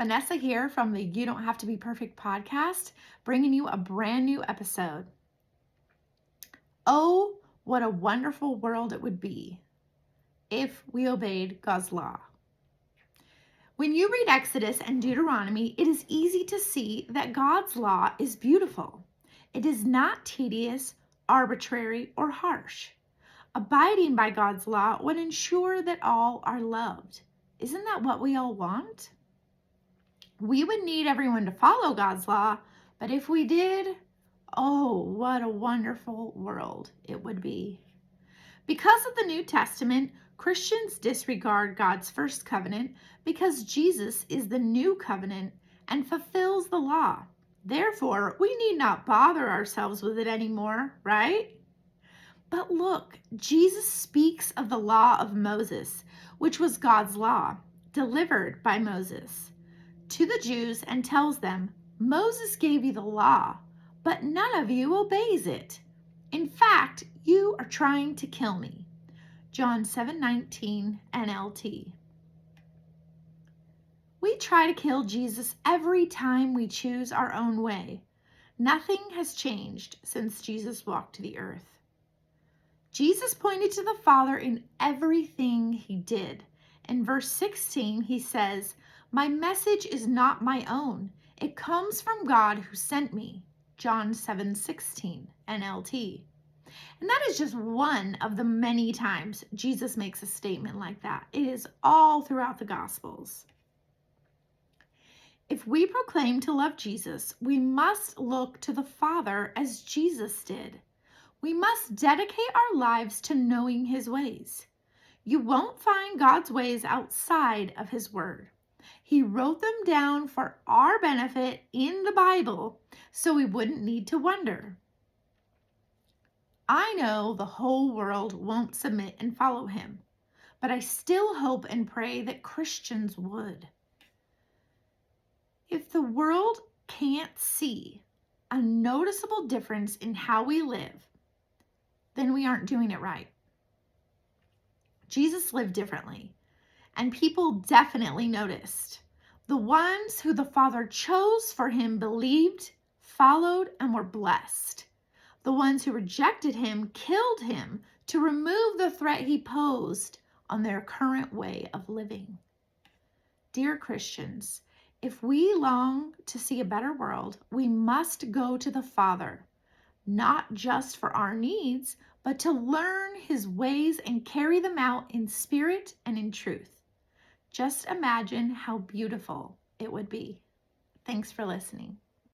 Vanessa here from the You Don't Have to Be Perfect podcast, bringing you a brand new episode. Oh, what a wonderful world it would be if we obeyed God's law. When you read Exodus and Deuteronomy, it is easy to see that God's law is beautiful. It is not tedious, arbitrary, or harsh. Abiding by God's law would ensure that all are loved. Isn't that what we all want? We would need everyone to follow God's law, but if we did, oh, what a wonderful world it would be. Because of the New Testament, Christians disregard God's first covenant because Jesus is the new covenant and fulfills the law. Therefore, we need not bother ourselves with it anymore, right? But look, Jesus speaks of the law of Moses, which was God's law, delivered by Moses to the Jews, and tells them, Moses gave you the law, but none of you obeys it. In fact, you are trying to kill me. John 7:19 NLT. We try to kill Jesus every time we choose our own way. Nothing has changed since Jesus walked the earth. Jesus pointed to the Father in everything he did. In verse 16, he says, My message is not my own. It comes from God who sent me. John 7:16 NLT. And that is just one of the many times Jesus makes a statement like that. It is all throughout the Gospels. If we proclaim to love Jesus, we must look to the Father as Jesus did. We must dedicate our lives to knowing his ways. You won't find God's ways outside of his word. He wrote them down for our benefit in the Bible so we wouldn't need to wonder. I know the whole world won't submit and follow him, but I still hope and pray that Christians would. If the world can't see a noticeable difference in how we live, then we aren't doing it right. Jesus lived differently, and people definitely noticed. The ones who the Father chose for him believed, followed, and were blessed. The ones who rejected him killed him to remove the threat he posed on their current way of living. Dear Christians, if we long to see a better world, we must go to the Father, not just for our needs, but to learn his ways and carry them out in spirit and in truth. Just imagine how beautiful it would be. Thanks for listening.